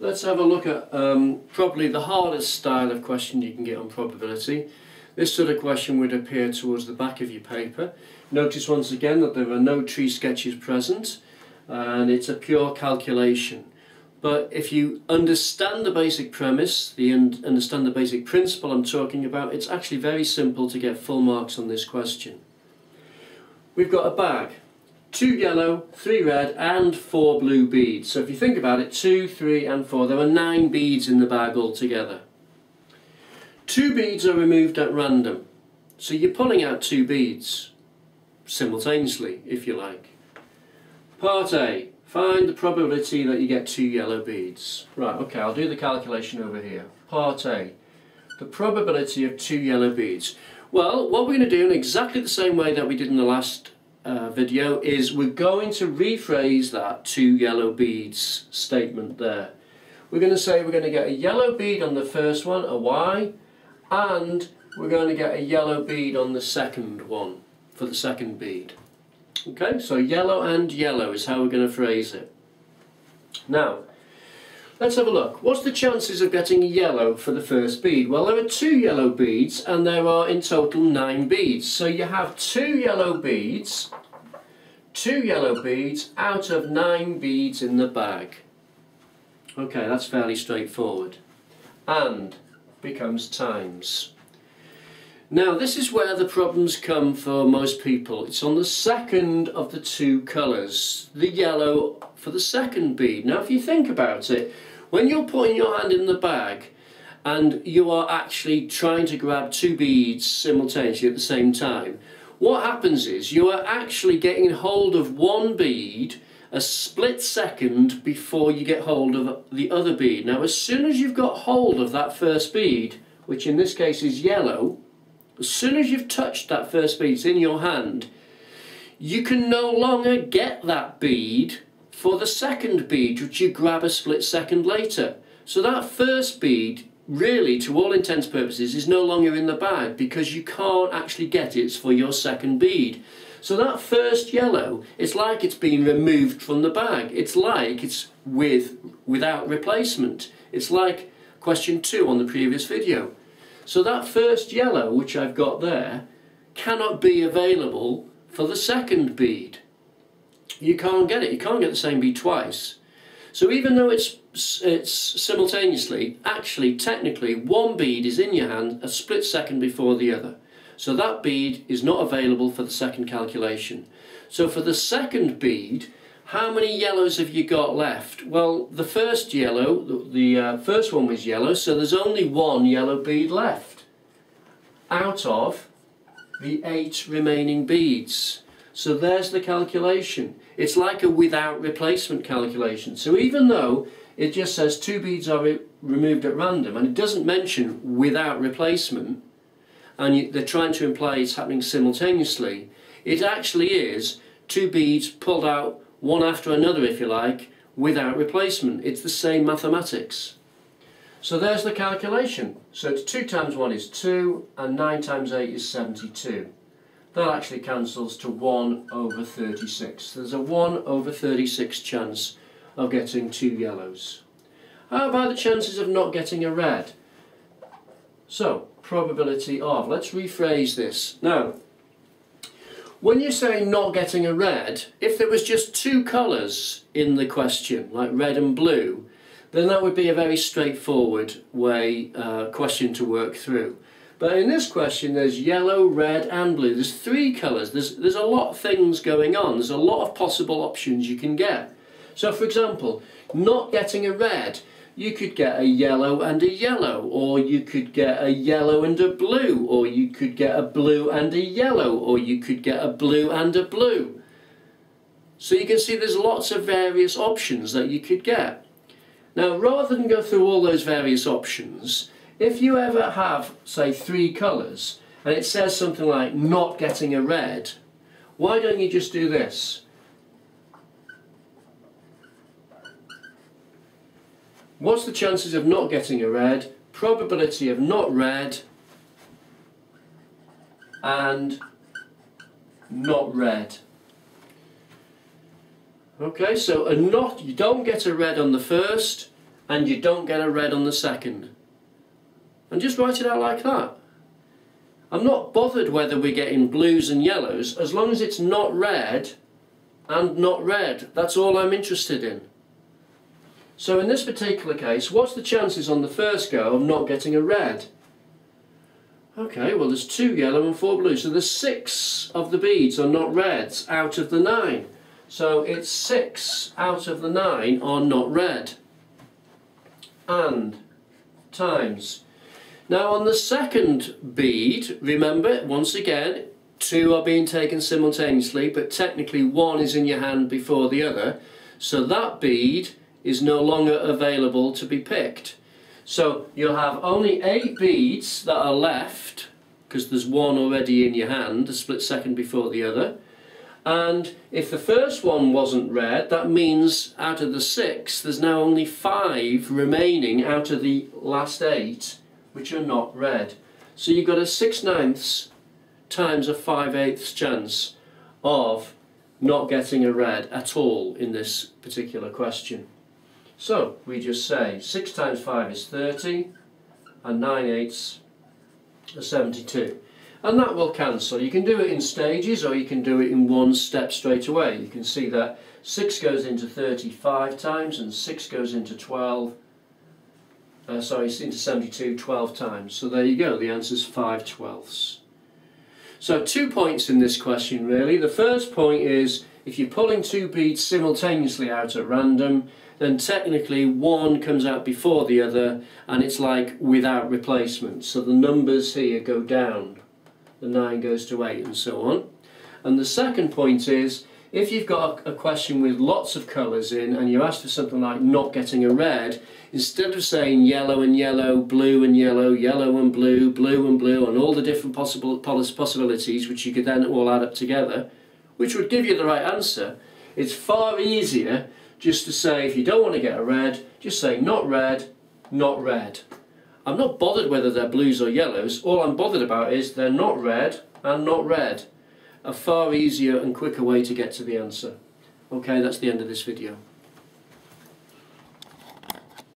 let's have a look at probably the hardest style of question you can get on probability. This sort of question would appear towards the back of your paper. Notice once again that there are no tree sketches present, and it's a pure calculation. But if you understand the basic premise, understand the basic principle I'm talking about, it's actually very simple to get full marks on this question. We've got a bag. 2 yellow, 3 red and 4 blue beads. So if you think about it, 2, 3 and 4, there are 9 beads in the bag altogether. 2 beads are removed at random. So you're pulling out 2 beads simultaneously, if you like. Part A, find the probability that you get 2 yellow beads. Right, okay, I'll do the calculation over here. Part A, the probability of 2 yellow beads. Well, what we're going to do in exactly the same way that we did in the last video is we're going to rephrase that 2 yellow beads statement there. We're going to say we're going to get a yellow bead on the first one, a Y, and we're going to get a yellow bead on the second one for the second bead. Okay, so yellow and yellow is how we're going to phrase it. Now, let's have a look. What's the chances of getting yellow for the first bead? Well, there are 2 yellow beads and there are in total 9 beads. So you have 2 yellow beads out of 9 beads in the bag. Okay, that's fairly straightforward. And becomes times. Now this is where the problems come for most people. It's on the second of the 2 colours, the yellow for the second bead. Now if you think about it, when you're putting your hand in the bag and you are actually trying to grab 2 beads simultaneously at the same time, what happens is you are actually getting hold of one bead a split second before you get hold of the other bead. Now as soon as you've got hold of that first bead, which in this case is yellow, as soon as you've touched that first bead, it's in your hand, you can no longer get that bead for the second bead, which you grab a split second later. So that first bead, really, to all intents and purposes, is no longer in the bag because you can't actually get it for your second bead. So that first yellow, it's like it's been removed from the bag. It's like it's without replacement. It's like question 2 on the previous video. So that first yellow, which I've got there, cannot be available for the second bead. You can't get it. You can't get the same bead twice. So even though it's simultaneously, actually, technically, one bead is in your hand a split second before the other. So that bead is not available for the second calculation. So for the second bead, how many yellows have you got left? Well, the first yellow, the first one was yellow, so there's only 1 yellow bead left out of the 8 remaining beads. So there's the calculation. It's like a without replacement calculation. So even though it just says 2 beads are removed at random, and it doesn't mention without replacement, and they're trying to imply it's happening simultaneously, it actually is 2 beads pulled out one after another, if you like, without replacement. It's the same mathematics. So there's the calculation. So it's 2 times 1 is 2, and 9 times 8 is 72. That actually cancels to 1 over 36. There's a 1 over 36 chance of getting 2 yellows. How about the chances of not getting a red? So, probability of. Let's rephrase this. Now, when you say not getting a red, if there was just 2 colours in the question, like red and blue, then that would be a very straightforward question to work through. But in this question there's yellow, red and blue. There's 3 colours. There's a lot of things going on. There's a lot of possible options you can get. So for example, not getting a red, you could get a yellow and a yellow, or you could get a yellow and a blue, or you could get a blue and a yellow, or you could get a blue and a blue. So you can see there's lots of various options that you could get. Now rather than go through all those various options, if you ever have, say, 3 colours and it says something like not getting a red, why don't you just do this? What's the chances of not getting a red? Probability of not red and not red. Okay, so you don't get a red on the first and you don't get a red on the second. And just write it out like that. I'm not bothered whether we're getting blues and yellows, as long as it's not red and not red. That's all I'm interested in. So in this particular case, what's the chances on the first go of not getting a red? Okay, well there's 2 yellow and 4 blue, so there's 6 of the beads are not reds out of the 9. So it's 6 out of the 9 are not red. And times. Now on the second bead, remember, once again, 2 are being taken simultaneously, but technically 1 is in your hand before the other, so that bead is no longer available to be picked. So you'll have only 8 beads that are left, because there's 1 already in your hand, a split second before the other. And if the first one wasn't red, that means out of the 6, there's now only 5 remaining out of the last 8, which are not red. So you've got a 6/9 times a 5/8 chance of not getting a red at all in this particular question. So we just say 6 times 5 is 30 and 9/8 are 72. And that will cancel. You can do it in stages or you can do it in one step straight away. You can see that 6 goes into 35 times and 6 goes into 72 12 times. So there you go, the answer is 5/12. So 2 points in this question really. The first point is if you're pulling 2 beads simultaneously out at random, then technically 1 comes out before the other and it's like without replacement. So the numbers here go down. The 9 goes to 8 and so on. And the second point is if you've got a question with lots of colours in and you're asked for something like not getting a red, instead of saying yellow and yellow, blue and yellow, yellow and blue, blue and blue, and all the different possibilities which you could then all add up together, which would give you the right answer, it's far easier just to say if you don't want to get a red, just say not red, not red. I'm not bothered whether they're blues or yellows, all I'm bothered about is they're not red and not red. A far easier and quicker way to get to the answer. Okay, that's the end of this video.